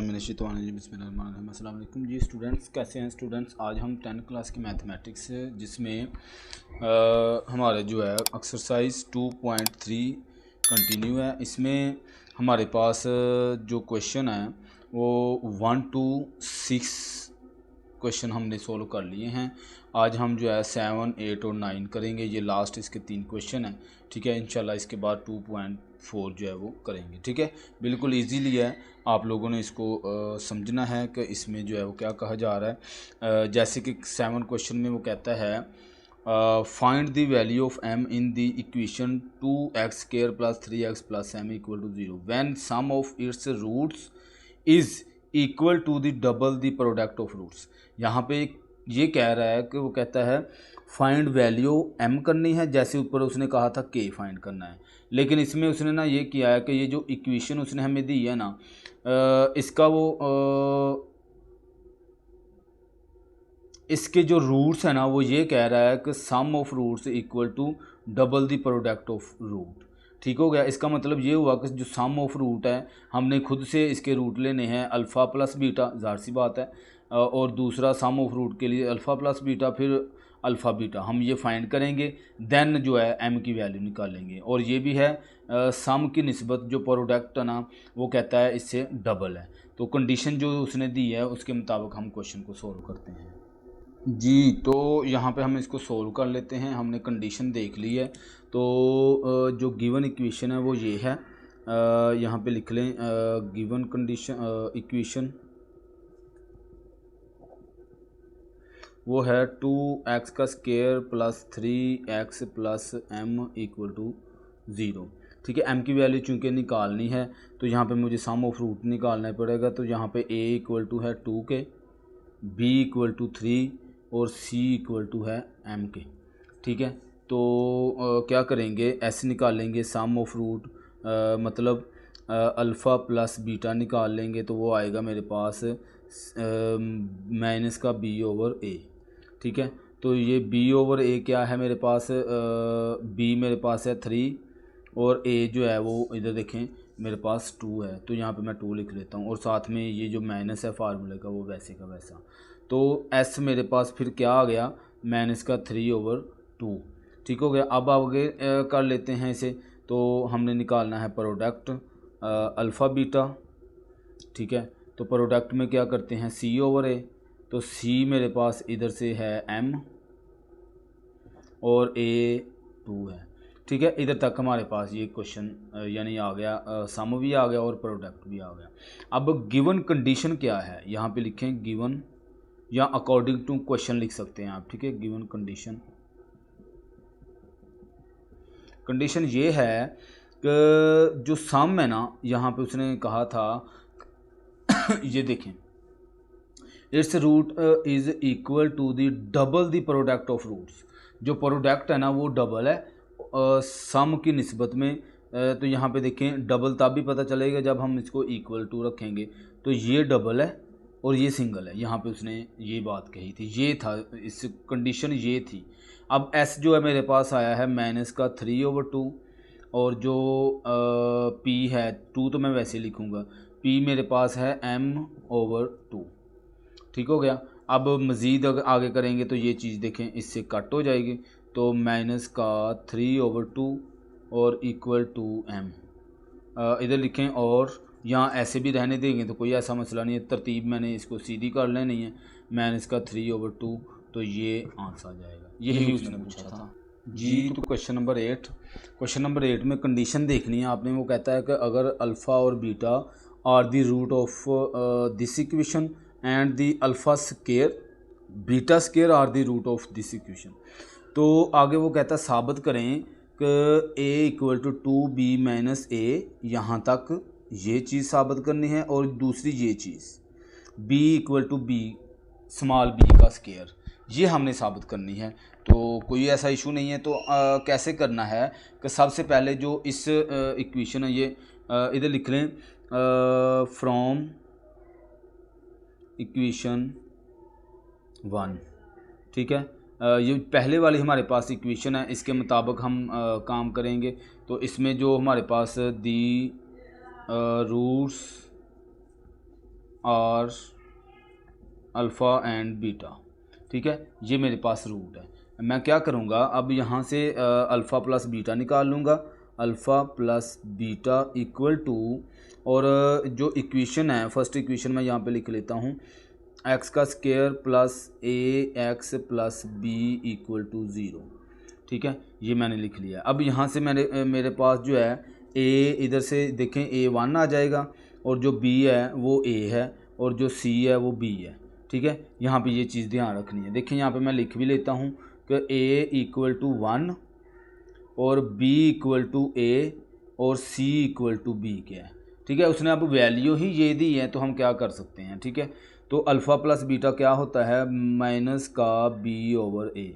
अस्सलाम वालेकुम जी स्टूडेंट्स, कैसे हैं स्टूडेंट्स। आज हम 10th क्लास की मैथमेटिक्स जिसमें हमारा जो है एक्सरसाइज 2.3 कंटिन्यू है। इसमें हमारे पास जो क्वेश्चन है वो 1 to 6 क्वेश्चन हमने सोल्व कर लिए हैं। आज हम जो है 7, 8 और 9 करेंगे। ये लास्ट इसके 3 क्वेश्चन हैं, ठीक है। इंशाल्लाह इसके बाद 2.4 जो है वो करेंगे, ठीक है। बिल्कुल इजीली है, आप लोगों ने इसको समझना है कि इसमें जो है वो क्या कहा जा रहा है। जैसे कि 7 क्वेश्चन में वो कहता है find the value of m in the equation 2x² + 3x + m = 0 when sum of its roots is equal to the double the product of roots. यहाँ पे ये कह रहा है कि वो कहता है फाइंड वैल्यू m करनी है, जैसे ऊपर उसने कहा था k फाइंड करना है। लेकिन इसमें उसने ना ये किया है कि ये जो इक्वेशन उसने हमें दी है ना, इसका वो इसके जो रूट्स है ना, वो ये कह रहा है कि sum of roots equal to double the product of root. ठीक हो गया। इसका मतलब ये हुआ कि जो सम ऑफ रूट है हमने खुद से इसके रूट लेने हैं अल्फ़ा प्लस बीटा, ज़ाहिर सी बात है। और दूसरा सम ऑफ रूट के लिए अल्फ़ा प्लस बीटा फिर अल्फ़ा बीटा हम ये फाइंड करेंगे, देन जो है m की वैल्यू निकालेंगे। और ये भी है सम की निस्बत जो प्रोडक्ट है ना वो कहता है इससे डबल है। तो कंडीशन जो उसने दी है उसके मुताबिक हम क्वेश्चन को सोल्व करते हैं जी। तो यहाँ पे हम इसको सोल्व कर लेते हैं। हमने कंडीशन देख ली है। तो जो गिवन इक्वेशन है वो ये है, यहाँ पे लिख लें गिवन कंडीशन इक्वेशन वो है 2x² + 3x + m = 0, ठीक है। m की वैल्यू चूँकि निकालनी है तो यहाँ पे मुझे सम ऑफ रूट निकालना पड़ेगा। तो यहाँ पे a = है 2 के, b = 3 और c = है m के, ठीक है। तो क्या करेंगे, s निकालेंगे सम ऑफ रूट, मतलब अल्फ़ा प्लस बीटा निकाल लेंगे तो वो आएगा मेरे पास माइनस का b/a, ठीक है। तो ये b/a क्या है मेरे पास, b मेरे पास है 3 और a जो है वो इधर देखें मेरे पास 2 है। तो यहाँ पे मैं 2 लिख लेता हूँ और साथ में ये जो माइनस है फार्मूले का वो वैसे का वैसा। तो s मेरे पास फिर क्या आ गया, -3/2, ठीक हो गया। अब आगे कर लेते हैं इसे। तो हमने निकालना है प्रोडक्ट अल्फ़ा बीटा, ठीक है। तो प्रोडक्ट में क्या करते हैं c/a। तो c मेरे पास इधर से है m और a 2 है, ठीक है। इधर तक हमारे पास ये क्वेश्चन यानी आ गया, सम भी आ गया और प्रोडक्ट भी आ गया। अब गिवन कंडीशन क्या है, यहाँ पे लिखें गिवन, या अकॉर्डिंग टू क्वेश्चन लिख सकते हैं आप, ठीक है। गिवन कंडीशन ये है कि जो सम है ना, यहाँ पे उसने कहा था ये देखें its root is equal to the double the product of roots. जो प्रोडक्ट है ना वो डबल है सम की निस्बत में। तो यहाँ पे देखें डबल तब भी पता चलेगा जब हम इसको इक्वल टू रखेंगे। तो ये डबल है और ये सिंगल है, यहाँ पे उसने ये बात कही थी, ये था इस कंडीशन ये थी। अब s जो है मेरे पास आया है -3/2 और जो p है 2 तो मैं वैसे लिखूँगा, p मेरे पास है m/2, ठीक हो गया। अब मज़ीद आगे करेंगे तो ये चीज़ देखें इससे कट हो जाएगी। तो -3/2 और इक्वल टू m इधर लिखें, और यहाँ ऐसे भी रहने देंगे तो कोई ऐसा मसला नहीं है। तरतीब मैंने इसको सीधी कर लेनी है, -3/2, तो ये आंसर आ जाएगा। यही उसने पूछा था जी। तो क्वेश्चन नंबर 8 में कंडीशन देखनी है आपने। वो कहता है कि अगर अल्फ़ा और beta are the root of this equation and the alpha square beta square are the root of this equation. तो आगे वो कहता है साबित करें कि a = 2b - a, यहाँ तक ये चीज़ साबित करनी है। और दूसरी ये चीज़ b = b स्मॉल b का स्क्वायर, ये हमने साबित करनी है। तो कोई ऐसा इशू नहीं है। तो कैसे करना है कि सबसे पहले जो इस इक्वेशन है ये इधर लिख लें फ्रॉम इक्वेशन 1, ठीक है। ये पहले वाली हमारे पास इक्वेशन है, इसके मुताबिक हम काम करेंगे। तो इसमें जो हमारे पास दी रूट्स और अल्फ़ा एंड बीटा। ठीक है, ये मेरे पास रूट है। मैं क्या करूँगा, अब यहाँ से अल्फ़ा प्लस बीटा निकाल लूँगा। Alpha plus beta equal to, और जो इक्वेशन है, फर्स्ट इक्वेशन मैं यहाँ पे लिख लेता हूँ, एक्स का square plus a x plus b equal to 0। ठीक है, ये मैंने लिख लिया। अब यहाँ से मेरे पास जो है ए, इधर से देखें a 1 आ जाएगा, और जो b है वो a है, और जो c है वो b है। ठीक है, यहाँ पे ये चीज़ ध्यान रखनी है। देखिए यहाँ पे मैं लिख भी लेता हूँ कि a इक्वल टू 1 और b इक्वल टू a और c इक्वल टू b क्या है। ठीक है, उसने अब वैल्यू ही ये दी है, तो हम क्या कर सकते हैं। ठीक है, तो अल्फ़ा प्लस बीटा क्या होता है, माइनस का b ओवर a।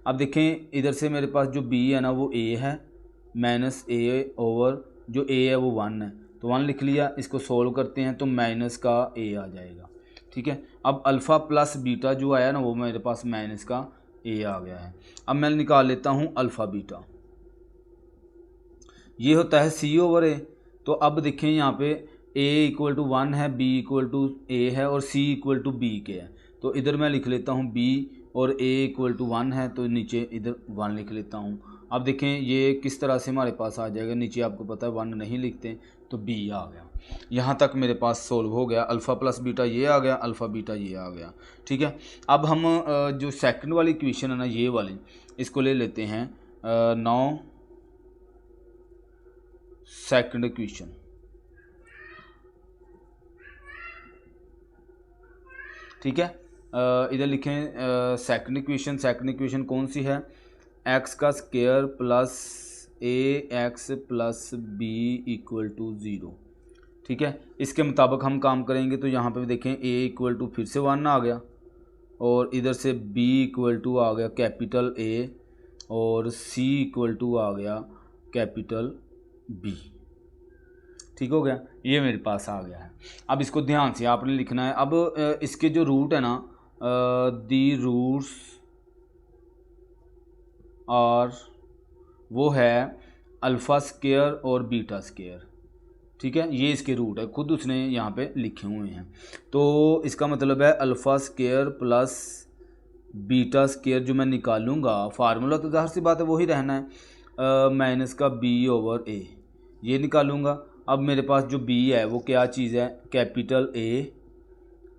अब देखें इधर से मेरे पास जो b है ना वो a है, माइनस a ओवर जो a है वो 1 है, तो 1 लिख लिया। इसको सोल्व करते हैं तो माइनस का a आ जाएगा। ठीक है, अब अल्फ़ा प्लस बीटा जो आया ना वो मेरे पास माइनस का a आ गया है। अब मैं निकाल लेता हूँ अल्फ़ा बीटा, ये होता है c ओवर a। तो अब देखें यहाँ पे a इक्वल टू 1 है, b इक्वल टू a है और c इक्वल टू b के है। तो इधर मैं लिख लेता हूँ b, और a इक्वल टू 1 है तो नीचे इधर 1 लिख लेता हूँ। अब देखें ये किस तरह से हमारे पास आ जाएगा, नीचे आपको पता है 1 नहीं लिखते तो b आ गया। यहाँ तक मेरे पास सोल्व हो गया। अल्फ़ा प्लस बीटा ये आ गया, अल्फ़ा बीटा ये आ गया। ठीक है, अब हम जो सेकंड वाली इक्वेशन है ना, ये वाली, इसको ले लेते हैं 9 सेकंड इक्वेशन। ठीक है, इधर लिखें सेकंड इक्वेशन। सेकंड इक्वेशन कौन सी है, एक्स का square plus a x plus b equal to 0। ठीक है, इसके मुताबिक हम काम करेंगे। तो यहाँ पे देखें a इक्वल टू फिर से 1 आ गया, और इधर से b इक्वल टू आ गया कैपिटल A, और c इक्वल टू आ गया कैपिटल B। ठीक हो गया, ये मेरे पास आ गया है। अब इसको ध्यान से आपने लिखना है। अब इसके जो रूट है ना, दी रूट्स और वो है अल्फ़ा स्क्वायर और बीटा स्क्वायर। ठीक है, ये इसके रूट है, खुद उसने यहाँ पे लिखे हुए हैं। तो इसका मतलब है alpha square plus beta square जो मैं निकालूंगा, फार्मूला तो ज़ाहिर सी बात है वही रहना है, माइनस का b ओवर a, ये निकालूंगा। अब मेरे पास जो b है वो क्या चीज़ है, कैपिटल A,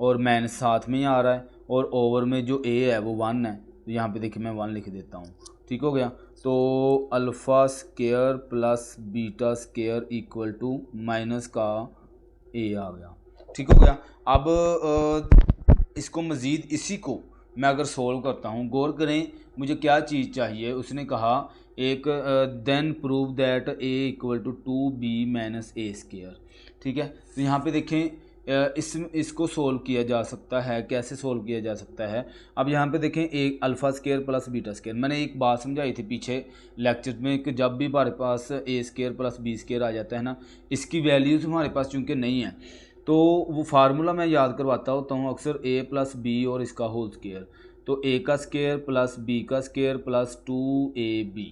और माइनस साथ में ही आ रहा है, और ओवर में जो a है वो 1 है, तो यहाँ पे देखिए मैं 1 लिख देता हूँ। ठीक हो गया, तो alpha square plus beta square equal to minus का a आ गया। ठीक हो गया। अब इसको मज़ीद इसी को मैं अगर सोल्व करता हूँ, गौर करें मुझे क्या चीज़ चाहिए। उसने कहा एक then prove that a equal to 2b minus a square. ठीक है, तो यहाँ पे देखें इसको सोल्व किया जा सकता है। कैसे सोल्व किया जा सकता है, अब यहाँ पे देखें एक alpha square plus beta square, मैंने एक बात समझाई थी पीछे लेक्चर में कि जब भी हमारे पास a square plus b square आ जाता है ना, इसकी वैल्यूज़ हमारे पास चूँकि नहीं है, तो वो फार्मूला मैं याद करवाता होता हूँ अक्सर, a प्लस बी और इसका होल स्क्वायर, तो a का स्क्वायर प्लस b का स्क्वायर प्लस 2ab।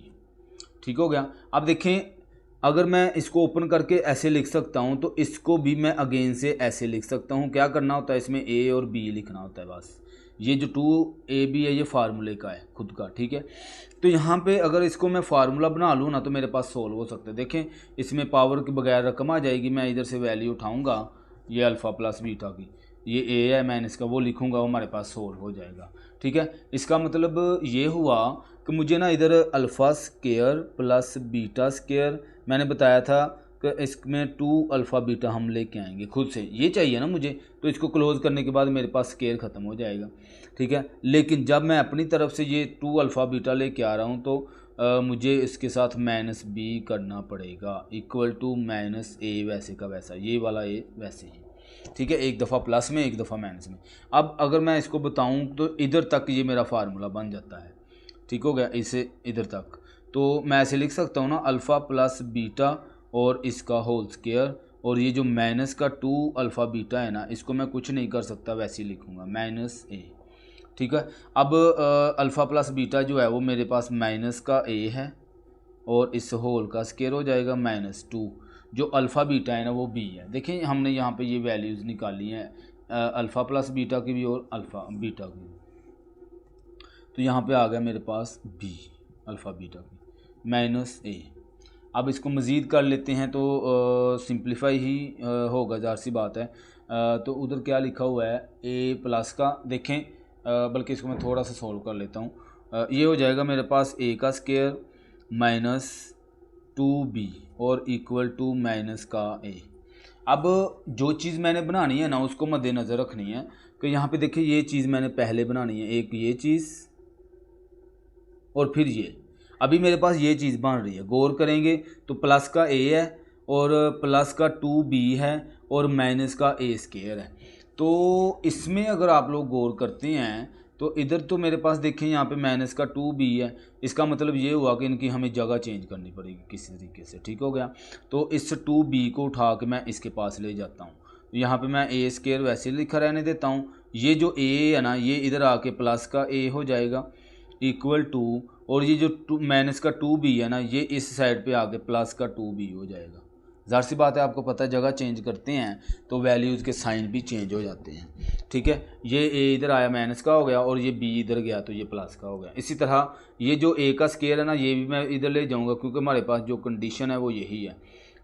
ठीक हो गया। अब देखें अगर मैं इसको ओपन करके ऐसे लिख सकता हूँ, तो इसको भी मैं अगेन से ऐसे लिख सकता हूँ। क्या करना होता है, इसमें a और b लिखना होता है बस। ये जो 2ab है ये फार्मूले का है खुद का। ठीक है, तो यहाँ पे अगर इसको मैं फार्मूला बना लूँ ना, तो मेरे पास सोल्व हो सकता है। देखें इसमें पावर के बगैर रकम आ जाएगी, मैं इधर से वैल्यू उठाऊँगा ये अल्फ़ा प्लस बीटा की, ये a है, मैं इसका वो लिखूँगा, वो हमारे पास सोल्व हो जाएगा। ठीक है, इसका मतलब ये हुआ कि मुझे ना इधर alpha square plus beta square, मैंने बताया था कि इसमें 2 अल्फ़ा बीटा हम लेके आएंगे खुद से, ये चाहिए ना मुझे, तो इसको क्लोज़ करने के बाद मेरे पास स्क्वायर ख़त्म हो जाएगा। ठीक है, लेकिन जब मैं अपनी तरफ से ये 2 अल्फ़ा बीटा लेके आ रहा हूँ, तो मुझे इसके साथ माइनस b करना पड़ेगा इक्वल टू माइनस a, वैसे का वैसा, ये वाला a वैसे ही। ठीक है, एक दफ़ा प्लस में एक दफ़ा माइनस में। अब अगर मैं इसको बताऊं तो इधर तक ये मेरा फार्मूला बन जाता है। ठीक हो गया, इसे इधर तक तो मैं ऐसे लिख सकता हूँ ना, अल्फ़ा प्लस बीटा और इसका होल स्क्वायर, और ये जो माइनस का 2 अल्फ़ा बीटा है ना, इसको मैं कुछ नहीं कर सकता, वैसे ही लिखूँगा माइनस a। ठीक है, अब अल्फ़ा प्लस बीटा जो है वो मेरे पास माइनस का a है, और इस होल का स्क्वायर हो जाएगा माइनस 2, जो अल्फ़ा बीटा है ना वो बी है। देखें हमने यहाँ पे ये वैल्यूज़ निकाली हैं अल्फ़ा प्लस बीटा की भी और अल्फ़ा बीटा की भी। तो यहाँ पे आ गया मेरे पास बी अल्फ़ा बीटा की माइनस ए। अब इसको मज़ीद कर लेते हैं तो सिंप्लीफाई ही होगा, ज़ाहिर सी बात है। तो उधर क्या लिखा हुआ है ए प्लस का, देखें बल्कि इसको मैं थोड़ा सा सोल्व कर लेता हूँ। ये हो जाएगा मेरे पास ए का स्क्वायर माइनस 2b और इक्वल टू माइनस का ए। अब जो चीज़ मैंने बनानी है ना उसको मद्देनज़र रखनी है कि यहाँ पे देखिए ये चीज़ मैंने पहले बनानी है, एक ये चीज़ और फिर ये। अभी मेरे पास ये चीज़ बन रही है, गौर करेंगे तो प्लस का ए है और प्लस का 2b है और माइनस का ए स्क्वायर है। तो इसमें अगर आप लोग गौर करते हैं तो इधर तो मेरे पास देखें यहाँ पे माइनस का 2b है, इसका मतलब ये हुआ कि इनकी हमें जगह चेंज करनी पड़ेगी किसी तरीके से, ठीक हो गया। तो इस 2b को उठा के मैं इसके पास ले जाता हूँ, यहाँ पे मैं ए स्क्वायर वैसे लिखा रहने देता हूँ। ये जो ए है ना ये इधर आके प्लस का ए हो जाएगा इक्वल टू, और ये जो माइनस का 2b है ना ये इस साइड पे आके प्लस का 2b हो जाएगा। ज़ाहिर सी बात है आपको पता है जगह चेंज करते हैं तो वैल्यूज़ के साइन भी चेंज हो जाते हैं, ठीक है। ये ए इधर आया माइनस का हो गया और ये बी इधर गया तो ये प्लस का हो गया। इसी तरह ये जो ए का स्क्वायर है ना ये भी मैं इधर ले जाऊंगा क्योंकि हमारे पास जो कंडीशन है वो यही है।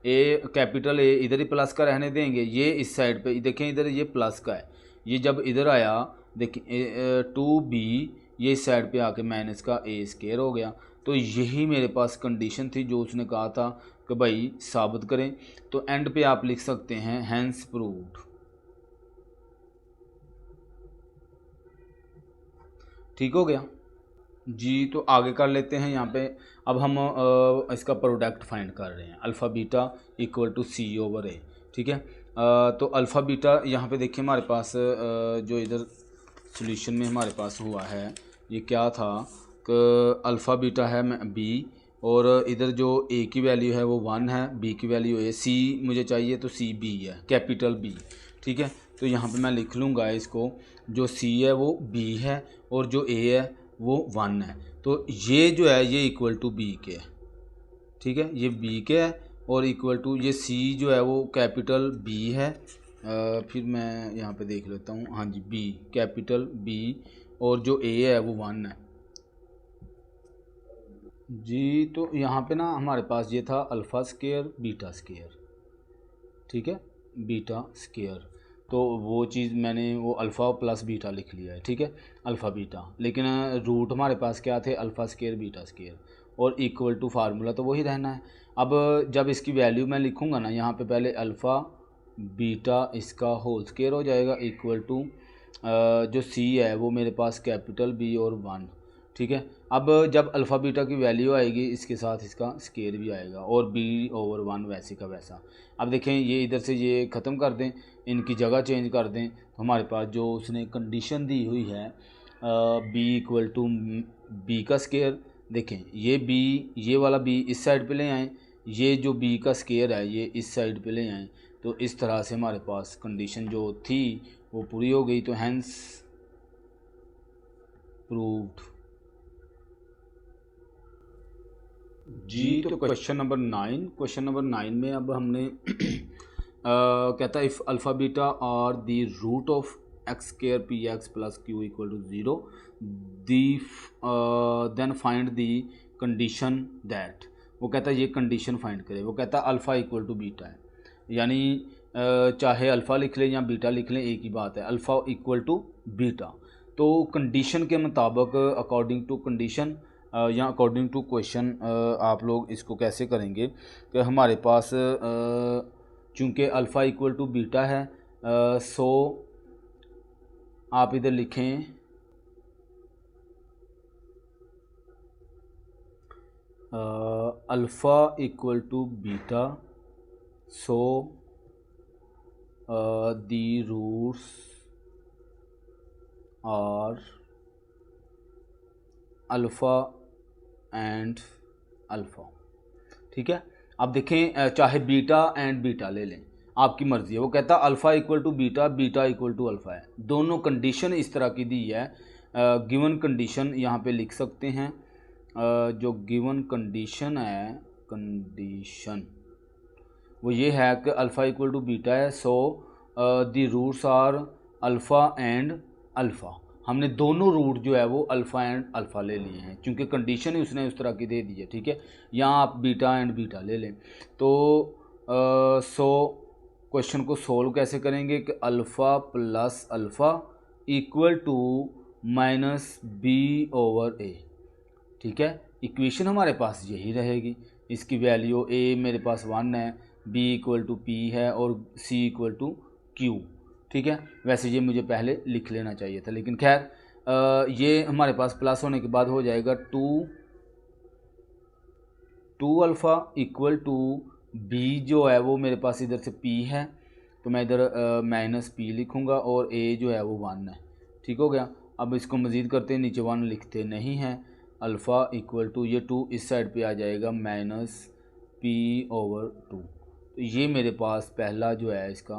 ए कैपिटल ए इधर ही प्लस का रहने देंगे, ये इस साइड पे देखें इधर ये प्लस का है, ये जब इधर आया देखिए 2b ये इस साइड पे आके माइनस का ए स्क्वायर हो गया। तो यही मेरे पास कंडीशन थी जो उसने कहा था कि भाई साबित करें। तो एंड पे आप लिख सकते हैं हैंस प्रूव्ड, ठीक हो गया जी। तो आगे कर लेते हैं यहाँ पे। अब हम इसका प्रोडक्ट फाइंड कर रहे हैं alpha beta equal to c over a, ठीक है। तो अल्फ़ा बीटा यहाँ पे देखिए हमारे पास जो इधर सॉल्यूशन में हमारे पास हुआ है ये क्या था कि अल्फ़ा बीटा है बी और इधर जो ए की वैल्यू है वो 1 है, बी की वैल्यू ए, सी मुझे चाहिए तो सी बी है कैपिटल बी, ठीक है। तो यहाँ पे मैं लिख लूँगा इसको, जो सी है वो बी है और जो ए है वो 1 है। तो ये जो है ये इक्वल टू बी के है, ठीक है, ये बी के है और इक्वल टू ये सी जो है वो कैपिटल बी है। फिर मैं यहाँ पे देख लेता हूँ, हाँ जी बी कैपिटल बी और जो ए है वो 1 है जी। तो यहाँ पे ना हमारे पास ये था अल्फ़ा स्क्वायर बीटा स्क्वायर, ठीक है, बीटा स्क्वायर। तो वो चीज़ मैंने वो अल्फ़ा प्लस बीटा लिख लिया है, ठीक है, अल्फ़ा बीटा। लेकिन रूट हमारे पास क्या थे अल्फ़ा स्क्वायर बीटा स्क्वायर और इक्वल टू फार्मूला तो वही रहना है। अब जब इसकी वैल्यू मैं लिखूँगा ना यहाँ पे पहले अल्फ़ा बीटा इसका होल स्क्वायर हो जाएगा इक्वल टू जो सी है वो मेरे पास कैपिटल बी और 1, ठीक है। अब जब अल्फ़ा बीटा की वैल्यू आएगी इसके साथ इसका स्क्वायर भी आएगा और b ओवर 1 वैसे का वैसा। अब देखें ये इधर से ये ख़त्म कर दें, इनकी जगह चेंज कर दें तो हमारे पास जो उसने कंडीशन दी हुई है b इक्वल टू बी का स्क्वायर, देखें ये b ये वाला b इस साइड पे ले आएँ, ये जो b का स्क्वायर है ये इस साइड पे ले आएँ। तो इस तरह से हमारे पास कंडीशन जो थी वो पूरी हो गई। तो हैंस प्रूव्ड जी। तो क्वेश्चन नंबर 9 में अब हमने कहता है if alpha beta are the root of x square p x plus q equal to 0 then find the condition that, वो कहता है ये कंडीशन फाइंड करे। वो कहता है अल्फ़ा इक्वल टू बीटा है, यानी चाहे अल्फ़ा लिख लें या बीटा लिख लें एक ही बात है, अल्फ़ा इक्वल टू बीटा। तो कंडीशन के मुताबिक अकॉर्डिंग टू कंडीशन या अकॉर्डिंग टू क्वेश्चन आप लोग इसको कैसे करेंगे कि हमारे पास चूँकि अल्फ़ा इक्वल टू बीटा है सो आप इधर लिखें alpha equal to beta so the roots are alpha and alpha, ठीक है। अब देखें चाहे बीटा एंड बीटा ले लें आपकी मर्ज़ी है। वो कहता है alpha equal to beta, beta equal to alpha है, दोनों कंडीशन इस तरह की दी है। गिवन कंडीशन यहाँ पे लिख सकते हैं, जो गिवन कंडीशन है कंडीशन वो ये है कि अल्फ़ा इक्वल टू बीटा है, so the roots are alpha and alpha. हमने दोनों रूट जो है वो अल्फ़ा एंड अल्फ़ा ले लिए हैं क्योंकि कंडीशन ही उसने उस तरह की दे दी है, ठीक है। यहाँ आप बीटा एंड बीटा ले लें। तो सो क्वेश्चन को सोल्व कैसे करेंगे कि alpha plus alpha equal to minus b over a, ठीक है। इक्वेशन हमारे पास यही रहेगी। इसकी वैल्यू ए मेरे पास 1 है, बी इक्वल टू पी है और सी इक्वल टू क्यू, ठीक है। वैसे ये मुझे पहले लिख लेना चाहिए था, लेकिन खैर ये हमारे पास प्लस होने के बाद हो जाएगा 2 अल्फ़ा इक्वल टू बी जो है वो मेरे पास इधर से पी है, तो मैं इधर माइनस पी लिखूँगा और ए जो है वो 1 है, ठीक हो गया। अब इसको मज़ीद करते हैं, नीचे 1 लिखते नहीं हैं। अल्फ़ा इक्वल टू ये 2 इस साइड पे आ जाएगा माइनस पी ओवर 2। तो ये मेरे पास पहला जो है इसका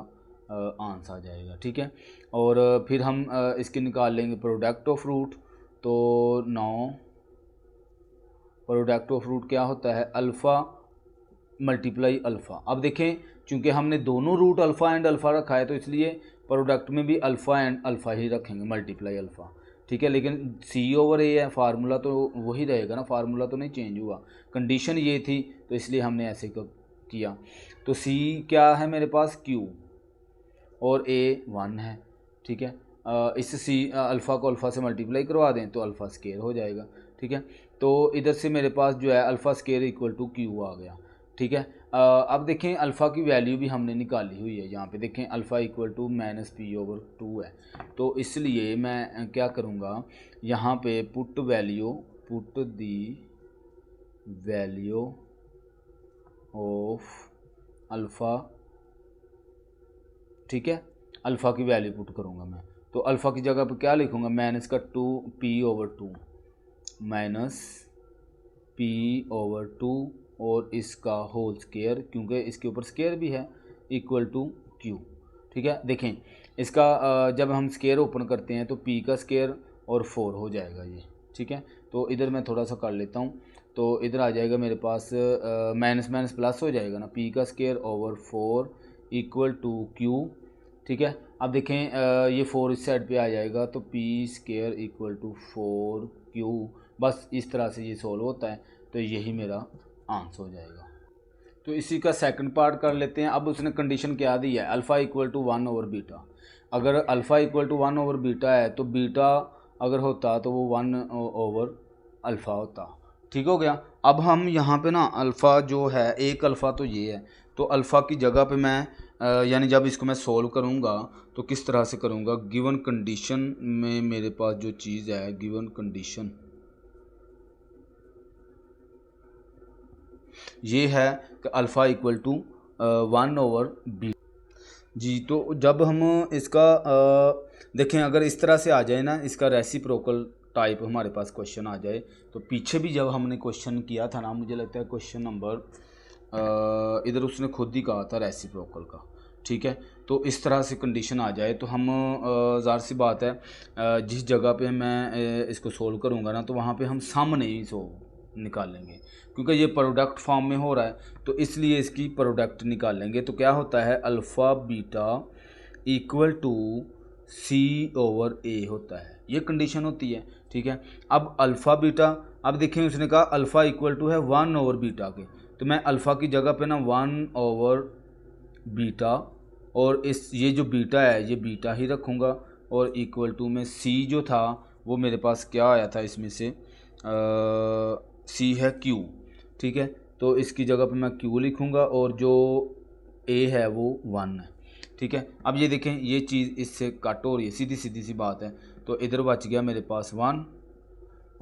आंसर आ जाएगा, ठीक है। और फिर हम इसके निकाल लेंगे प्रोडक्ट ऑफ रूट। तो 9 प्रोडक्ट ऑफ रूट क्या होता है, अल्फ़ा मल्टीप्लाई अल्फ़ा। अब देखें चूँकि हमने दोनों रूट अल्फ़ा एंड अल्फ़ा रखा है तो इसलिए प्रोडक्ट में भी अल्फ़ा एंड अल्फ़ा ही रखेंगे, मल्टीप्लाई अल्फ़ा, ठीक है। लेकिन सी ओवर ए है, फार्मूला तो वही रहेगा ना, फार्मूला तो नहीं चेंज हुआ, कंडीशन ये थी तो इसलिए हमने ऐसे किया। तो सी क्या है मेरे पास, क्यू, और ए 1 है, ठीक है। इस सी अल्फ़ा को अल्फ़ा से मल्टीप्लाई करवा दें तो अल्फ़ा स्केयर हो जाएगा, ठीक है। तो इधर से मेरे पास जो है alpha square equal to q आ गया, ठीक है। अब देखें अल्फ़ा की वैल्यू भी हमने निकाली हुई है, यहाँ पे देखें alpha equal to minus p over 2 है। तो इसलिए मैं क्या करूँगा, यहाँ पे put the value of alpha, ठीक है, अल्फ़ा की वैल्यू पुट करूँगा मैं। तो अल्फ़ा की जगह पे क्या लिखूँगा, माइनस का 2 P over 2 minus p over 2 और इसका होल स्केयर, क्योंकि इसके ऊपर स्केयर भी है, इक्वल टू क्यू, ठीक है। देखें इसका जब हम स्केयर ओपन करते हैं तो पी का स्केयर और 4 हो जाएगा ये, ठीक है। तो इधर मैं थोड़ा सा कर लेता हूँ, तो इधर आ जाएगा मेरे पास माइनस माइनस प्लस हो जाएगा ना, पी का square over 4 equal to q, ठीक है। अब देखें ये 4 इस साइड पे आ जाएगा तो p square equal to 4 q, बस इस तरह से ये सोल्व होता है। तो यही मेरा आंसर हो जाएगा। तो इसी का सेकंड पार्ट कर लेते हैं। अब उसने कंडीशन क्या दी है, alpha equal to 1 over beta. अगर alpha equal to 1 over beta है तो बीटा अगर होता तो वो 1 ओवर अल्फ़ा होता, ठीक हो गया। अब हम यहाँ पे ना अल्फ़ा जो है, एक अल्फ़ा तो ये है, तो अल्फ़ा की जगह पे मैं यानी जब इसको मैं सोल्व करूँगा तो किस तरह से करूँगा, गिवन कंडीशन में मेरे पास जो चीज़ है, गिवन कंडीशन ये है कि alpha equal to 1 over b जी। तो जब हम इसका देखें अगर इस तरह से आ जाए ना, इसका रेसिप्रोकल टाइप हमारे पास क्वेश्चन आ जाए, तो पीछे भी जब हमने क्वेश्चन किया था ना, मुझे लगता है क्वेश्चन नंबर इधर उसने खुद ही कहा था रेसिप्रोकल का, ठीक है। तो इस तरह से कंडीशन आ जाए तो हम ज़ाहिर सी बात है जिस जगह पे मैं इसको सोल्व करूँगा ना, तो वहाँ पे हम सामने ही निकालेंगे, क्योंकि ये प्रोडक्ट फॉर्म में हो रहा है तो इसलिए इसकी प्रोडक्ट निकालेंगे। तो क्या होता है, alpha beta equal to c over a होता है, ये कंडीशन होती है, ठीक है। अब अल्फ़ा बीटा, अब देखें उसने कहा अल्फ़ा इक्वल टू है 1 ओवर बीटा के, तो मैं अल्फ़ा की जगह पे ना 1 ओवर बीटा और इस ये जो बीटा है ये बीटा ही रखूँगा, और इक्वल टू में सी जो था वो मेरे पास क्या आया था, इसमें से सी है क्यू, ठीक है। तो इसकी जगह पे मैं क्यू लिखूँगा और जो ए है वो 1 है, ठीक है। अब ये देखें ये चीज़ इससे कट हो रही है, सीधी सी बात है। तो इधर बच गया मेरे पास 1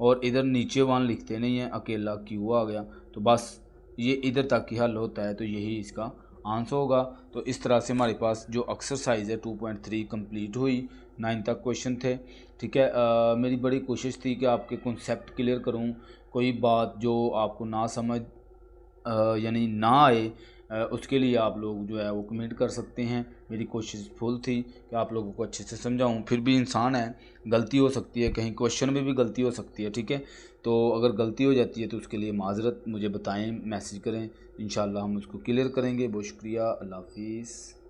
और इधर नीचे 1 लिखते नहीं है, अकेला क्यू आ गया। तो बस ये इधर तक ही हल होता है, तो यही इसका आंसर होगा। तो इस तरह से हमारे पास जो एक्सरसाइज है 2.3 कंप्लीट हुई, 9 तक क्वेश्चन थे, ठीक है। मेरी बड़ी कोशिश थी कि आपके कॉन्सेप्ट क्लियर करूं, कोई बात जो आपको ना समझ यानी ना आए उसके लिए आप लोग जो है वो कमेंट कर सकते हैं। मेरी कोशिश फुल थी कि आप लोगों को अच्छे से समझाऊं, फिर भी इंसान है, गलती हो सकती है, कहीं क्वेश्चन में भी गलती हो सकती है, ठीक है। तो अगर गलती हो जाती है तो उसके लिए माज़रत, मुझे बताएं, मैसेज करें, इंशाल्लाह हम उसको क्लियर करेंगे। बहुत शुक्रिया, अल्लाह हाफिज़।